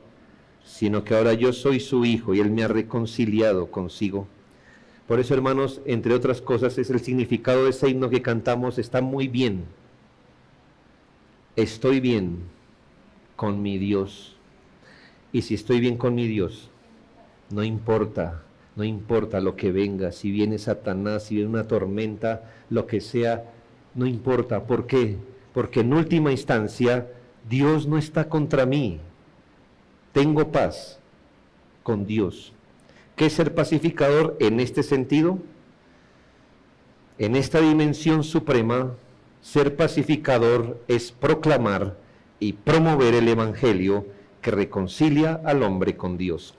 sino que ahora yo soy su hijo y Él me ha reconciliado consigo. Por eso, hermanos, entre otras cosas, es el significado de ese himno que cantamos, está muy bien. Estoy bien con mi Dios. Y si estoy bien con mi Dios, no importa lo que venga, si viene Satanás, si viene una tormenta, lo que sea, no importa. ¿Por qué? Porque en última instancia, Dios no está contra mí. Tengo paz con Dios. ¿Qué es ser pacificador en este sentido? En esta dimensión suprema, ser pacificador es proclamar y promover el Evangelio que reconcilia al hombre con Dios.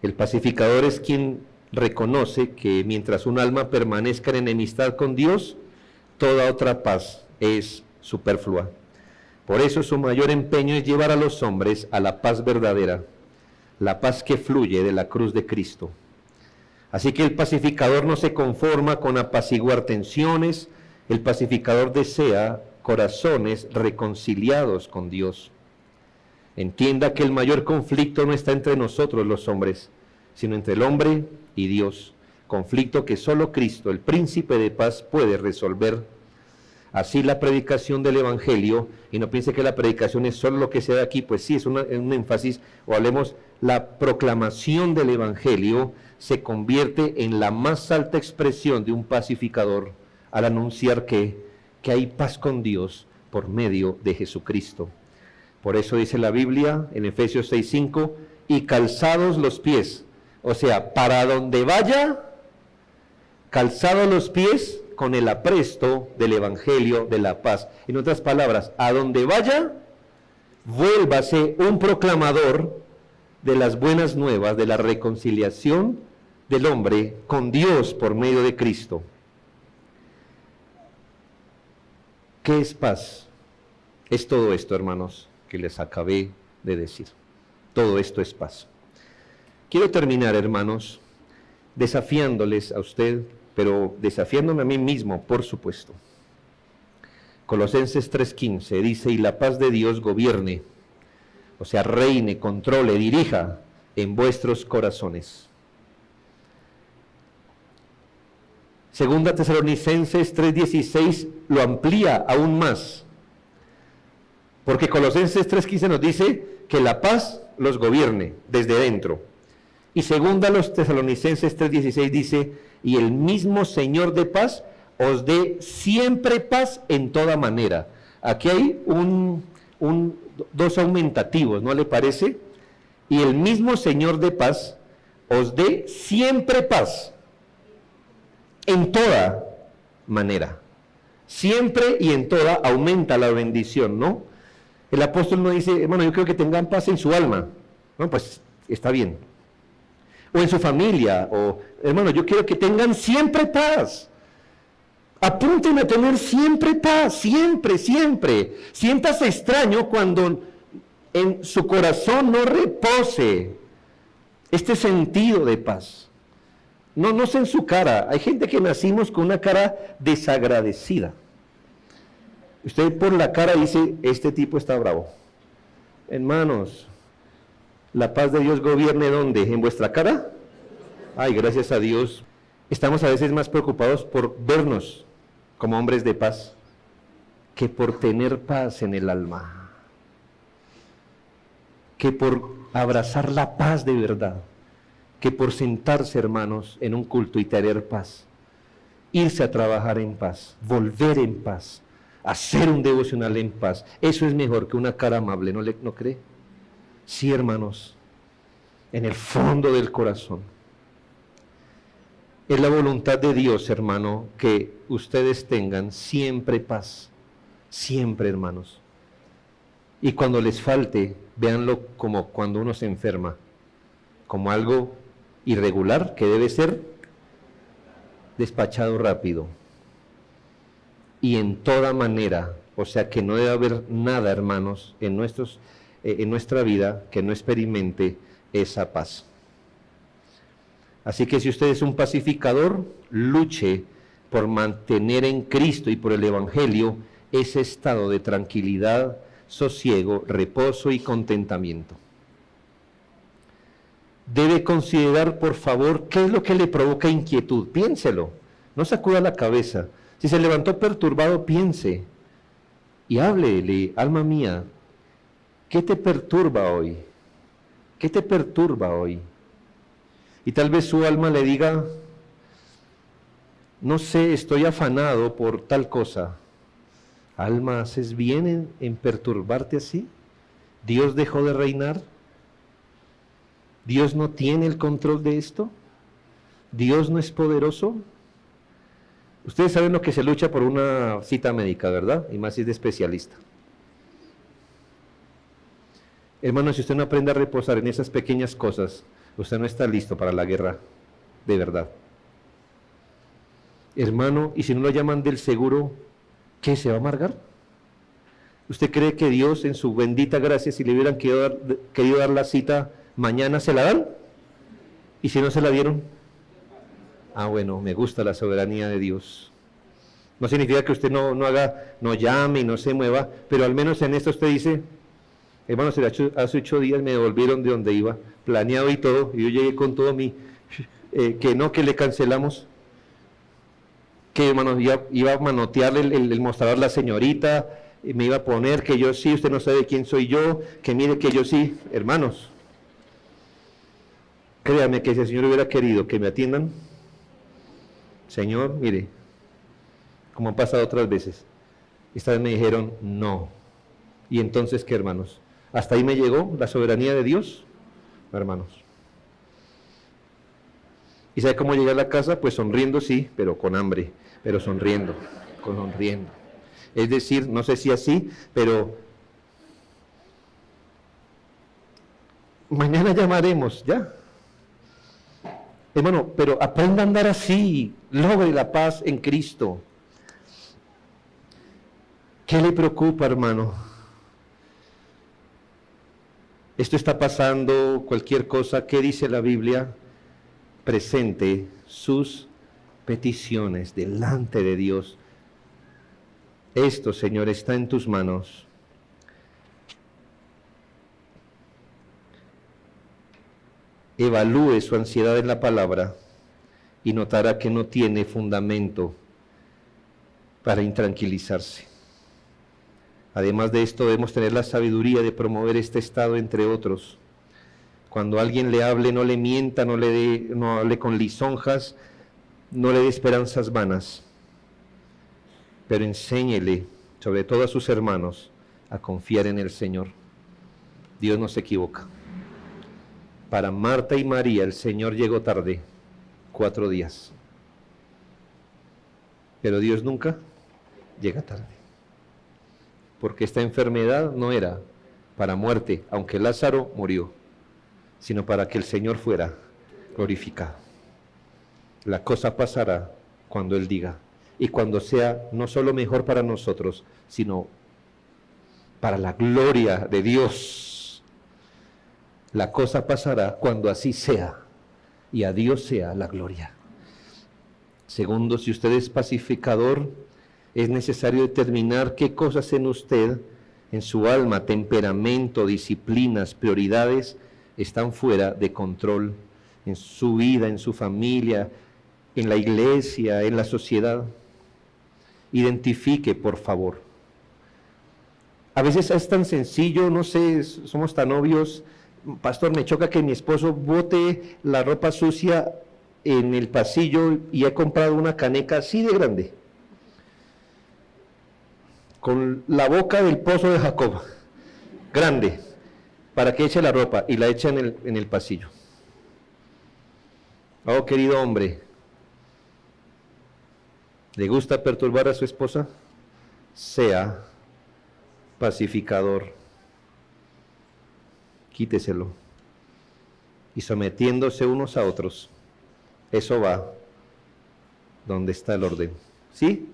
El pacificador es quien reconoce que mientras un alma permanezca en enemistad con Dios, toda otra paz es superflua. Por eso su mayor empeño es llevar a los hombres a la paz verdadera, la paz que fluye de la cruz de Cristo. Así que el pacificador no se conforma con apaciguar tensiones, el pacificador desea corazones reconciliados con Dios. Entienda que el mayor conflicto no está entre nosotros los hombres, sino entre el hombre y Dios, conflicto que solo Cristo, el príncipe de paz, puede resolver. Así la predicación del Evangelio, y no piense que la predicación es solo lo que se da aquí, pues sí, es un énfasis, o hablemos, la proclamación del Evangelio se convierte en la más alta expresión de un pacificador al anunciar que hay paz con Dios por medio de Jesucristo. Por eso dice la Biblia en Efesios 6:5, y calzados los pies, o sea, para donde vaya, calzados los pies, con el apresto del Evangelio de la paz. En otras palabras, a donde vaya, vuélvase un proclamador de las buenas nuevas, de la reconciliación del hombre con Dios por medio de Cristo. ¿Qué es paz? Es todo esto, hermanos, que les acabé de decir. Todo esto es paz. Quiero terminar, hermanos, desafiándoles a usted, pero desafiándome a mí mismo, por supuesto. Colosenses 3:15 dice, y la paz de Dios gobierne, o sea, reine, controle, dirija en vuestros corazones. Segunda Tesalonicenses 3:16 lo amplía aún más, porque Colosenses 3:15 nos dice que la paz los gobierne desde dentro. Y segunda los Tesalonicenses 3:16 dice, y el mismo Señor de paz os dé siempre paz en toda manera. Aquí hay dos aumentativos, ¿no le parece? Y el mismo Señor de paz os dé siempre paz en toda manera. Siempre y en toda aumenta la bendición, ¿no? El apóstol no dice, hermano, yo creo que tengan paz en su alma. No, pues está bien. O en su familia, o hermano, yo quiero que tengan siempre paz. Apunten a tener siempre paz, siempre, siempre. Siéntase extraño cuando en su corazón no repose este sentido de paz. No sé en su cara. Hay gente que nacimos con una cara desagradecida. Usted por la cara dice, este tipo está bravo. Hermanos, ¿la paz de Dios gobierne dónde? ¿En vuestra cara? Ay, gracias a Dios. Estamos a veces más preocupados por vernos como hombres de paz que por tener paz en el alma, que por abrazar la paz de verdad, que por sentarse, hermanos, en un culto y tener paz, irse a trabajar en paz, volver en paz, hacer un devocional en paz. Eso es mejor que una cara amable, ¿no cree? Sí, hermanos, en el fondo del corazón. Es la voluntad de Dios, hermano, que ustedes tengan siempre paz, siempre, hermanos. Y cuando les falte, véanlo como cuando uno se enferma, como algo irregular que debe ser despachado rápido. Y en toda manera, o sea que no debe haber nada, hermanos, en nuestra vida que no experimente esa paz. Así que si usted es un pacificador, luche por mantener en Cristo y por el Evangelio ese estado de tranquilidad, sosiego, reposo y contentamiento. Debe considerar, por favor, qué es lo que le provoca inquietud. Piénselo, no sacuda la cabeza. Si se levantó perturbado, piense y háblele, alma mía, ¿qué te perturba hoy? ¿Qué te perturba hoy? Y tal vez su alma le diga, no sé, estoy afanado por tal cosa. Alma, ¿haces bien en perturbarte así? ¿Dios dejó de reinar? ¿Dios no tiene el control de esto? ¿Dios no es poderoso? Ustedes saben lo que se lucha por una cita médica, ¿verdad? Y más si es de especialista. Hermano, si usted no aprende a reposar en esas pequeñas cosas, usted no está listo para la guerra, de verdad. Hermano, y si no lo llaman del seguro, ¿qué se va a amargar? ¿Usted cree que Dios en su bendita gracia, si le hubieran querido dar la cita, mañana se la dan? ¿Y si no se la dieron? Ah, bueno, me gusta la soberanía de Dios. No significa que usted no llame y no se mueva, pero al menos en esto usted dice, hermano, hace 8 días me devolvieron de donde iba, planeado y todo, y yo llegué con todo que le cancelamos, que hermano, iba a manotearle el mostrador a la señorita, y me iba a poner que yo sí, usted no sabe quién soy yo, que mire que yo sí, hermanos. Créame que si el Señor hubiera querido que me atiendan, Señor, mire, como ha pasado otras veces, esta vez me dijeron no. Y entonces, ¿qué, hermanos? ¿Hasta ahí me llegó la soberanía de Dios? Hermanos. ¿Y sabe cómo llegué a la casa? Pues sonriendo, sí, pero con hambre. pero sonriendo, sonriendo. Es decir, no sé si así, pero mañana llamaremos, ¿ya? Hermano, pero aprenda a andar así, logre la paz en Cristo. ¿Qué le preocupa, hermano? Esto está pasando, cualquier cosa, ¿qué dice la Biblia? Presente sus peticiones delante de Dios. Esto, Señor, está en tus manos. Evalúe su ansiedad en la palabra y notará que no tiene fundamento para intranquilizarse. Además de esto, debemos tener la sabiduría de promover este estado entre otros. Cuando alguien le hable, no le mienta, no hable con lisonjas, no le dé esperanzas vanas, pero enséñele, sobre todo a sus hermanos, a confiar en el Señor. Dios no se equivoca. Para Marta y María el Señor llegó tarde, 4 días. Pero Dios nunca llega tarde. Porque esta enfermedad no era para muerte, aunque Lázaro murió, sino para que el Señor fuera glorificado. La cosa pasará cuando Él diga, y cuando sea no solo mejor para nosotros, sino para la gloria de Dios. La cosa pasará cuando así sea, y a Dios sea la gloria. Segundo, si usted es pacificador, es necesario determinar qué cosas en usted, en su alma, temperamento, disciplinas, prioridades, están fuera de control en su vida, en su familia, en la iglesia, en la sociedad. Identifique, por favor. A veces es tan sencillo, no sé, somos tan obvios. Pastor, me choca que mi esposo bote la ropa sucia en el pasillo y he comprado una caneca así de grande, con la boca del pozo de Jacob, grande, para que eche la ropa y la echa en el pasillo. Oh, querido hombre, ¿le gusta perturbar a su esposa? Sea pacificador. Quíteselo. Y sometiéndose unos a otros, eso va donde está el orden. ¿Sí?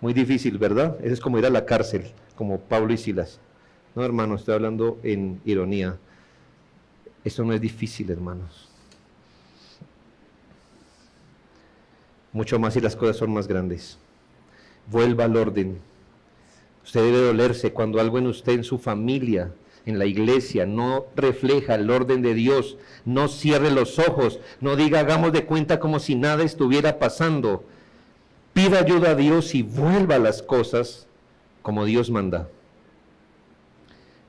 Muy difícil, ¿verdad? Eso es como ir a la cárcel, como Pablo y Silas. No, hermano, estoy hablando en ironía. Eso no es difícil, hermanos. Mucho más si las cosas son más grandes. Vuelva al orden. Usted debe dolerse cuando algo en usted, en su familia, en la iglesia, no refleja el orden de Dios. No cierre los ojos, no diga hagamos de cuenta como si nada estuviera pasando. Pida ayuda a Dios y vuelva a las cosas como Dios manda.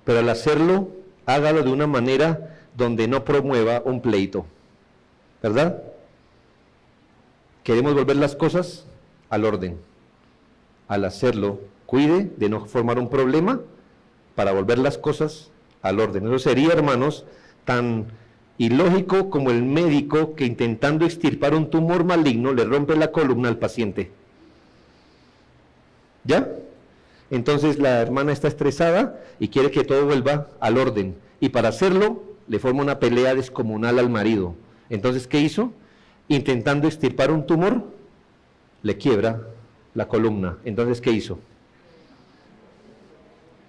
Pero al hacerlo, hágalo de una manera donde no promueva un pleito. ¿Verdad? Queremos volver las cosas al orden. Al hacerlo, cuide de no formar un problema para volver las cosas al orden. Eso sería, hermanos, tan ilógico como el médico que intentando extirpar un tumor maligno le rompe la columna al paciente. ¿Ya? Entonces la hermana está estresada y quiere que todo vuelva al orden. Y para hacerlo, le forma una pelea descomunal al marido. Entonces, ¿qué hizo? Intentando extirpar un tumor, le quiebra la columna. Entonces, ¿qué hizo?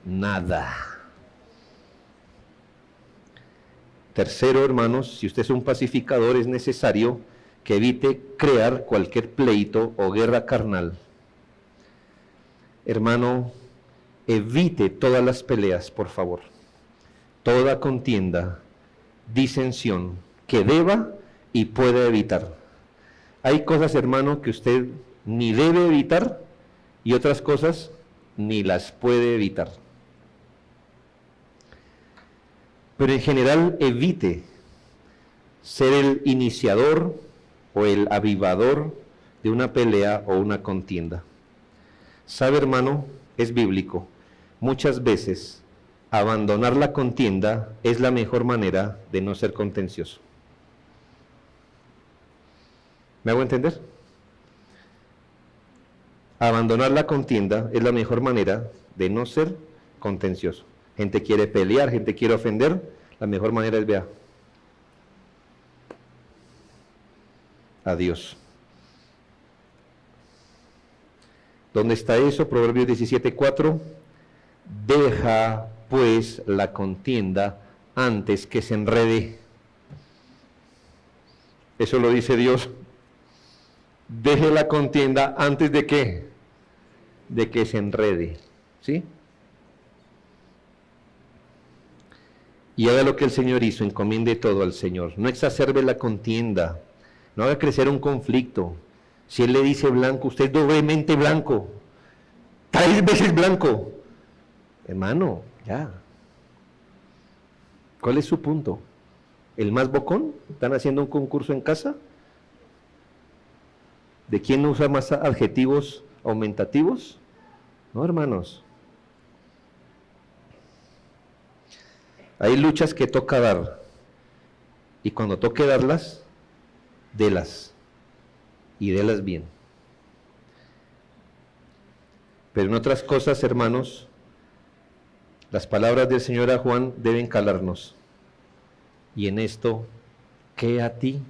Nada. Tercero, hermanos, si usted es un pacificador, es necesario que evite crear cualquier pleito o guerra carnal. Hermano, evite todas las peleas, por favor. Toda contienda, disensión, que deba y puede evitar. Hay cosas, hermano, que usted ni debe evitar y otras cosas ni las puede evitar. Pero en general evite ser el iniciador o el avivador de una pelea o una contienda. Sabe, hermano, es bíblico. Muchas veces abandonar la contienda es la mejor manera de no ser contencioso. ¿Me hago entender? Abandonar la contienda es la mejor manera de no ser contencioso. Gente quiere pelear, gente quiere ofender, la mejor manera es, vea, adiós. ¿Dónde está eso? Proverbios 17:4. Deja pues la contienda antes que se enrede. Eso lo dice Dios. Deje la contienda antes de qué? De que se enrede. ¿Sí? Y haga lo que el Señor hizo, encomiende todo al Señor. No exacerbe la contienda, no haga crecer un conflicto. Si Él le dice blanco, usted es doblemente blanco, 3 veces blanco. Hermano, ya. ¿Cuál es su punto? ¿El más bocón? ¿Están haciendo un concurso en casa? ¿De quién usa más adjetivos aumentativos? No, hermanos. Hay luchas que toca dar, y cuando toque darlas, délas, y délas bien. Pero en otras cosas, hermanos, las palabras del Señor a Juan deben calarnos. Y en esto, ¿qué a ti?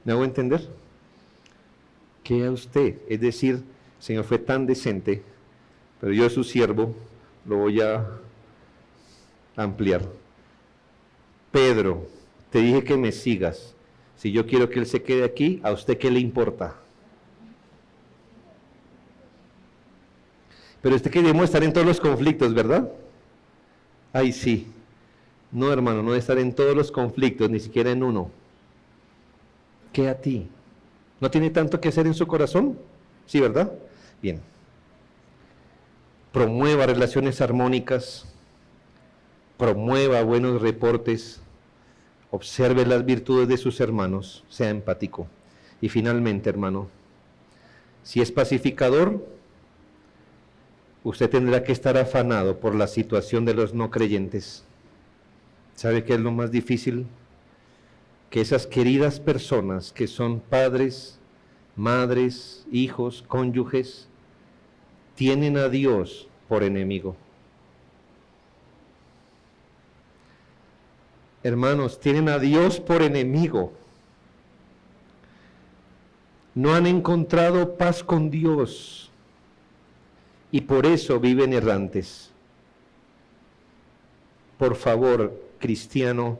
¿Me hago entender? ¿Qué a usted? Es decir, el Señor fue tan decente, pero yo, su siervo, lo voy a ampliar. Pedro, te dije que me sigas. Si yo quiero que él se quede aquí, ¿a usted qué le importa? Pero usted queremos estar en todos los conflictos, ¿verdad? Ay, sí. No, hermano, no de estar en todos los conflictos, ni siquiera en uno. ¿Qué a ti? ¿No tiene tanto que hacer en su corazón? Sí, ¿verdad? Bien. Promueva relaciones armónicas, promueva buenos reportes, observe las virtudes de sus hermanos, sea empático. Y finalmente, hermano, si es pacificador, usted tendrá que estar afanado por la situación de los no creyentes. ¿Sabe qué es lo más difícil? Que esas queridas personas que son padres, madres, hijos, cónyuges, tienen a Dios por enemigo. Hermanos, tienen a Dios por enemigo. No han encontrado paz con Dios y por eso viven errantes. Por favor, cristiano,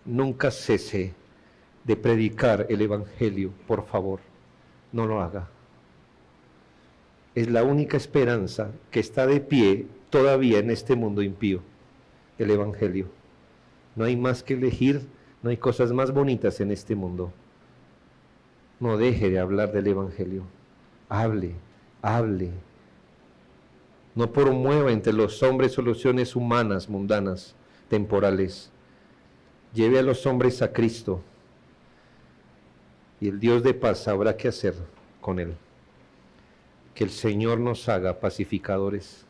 nunca cese de predicar el Evangelio, por favor, no lo haga. Es la única esperanza que está de pie todavía en este mundo impío, el Evangelio. No hay más que elegir, no hay cosas más bonitas en este mundo. No deje de hablar del Evangelio. Hable, hable. No promueva entre los hombres soluciones humanas, mundanas, temporales. Lleve a los hombres a Cristo y el Dios de paz sabrá qué hacer con él. Que el Señor nos haga pacificadores,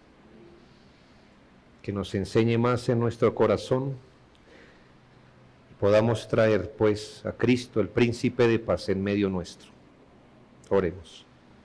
que nos enseñe más en nuestro corazón, podamos traer pues a Cristo, el príncipe de paz, en medio nuestro. Oremos.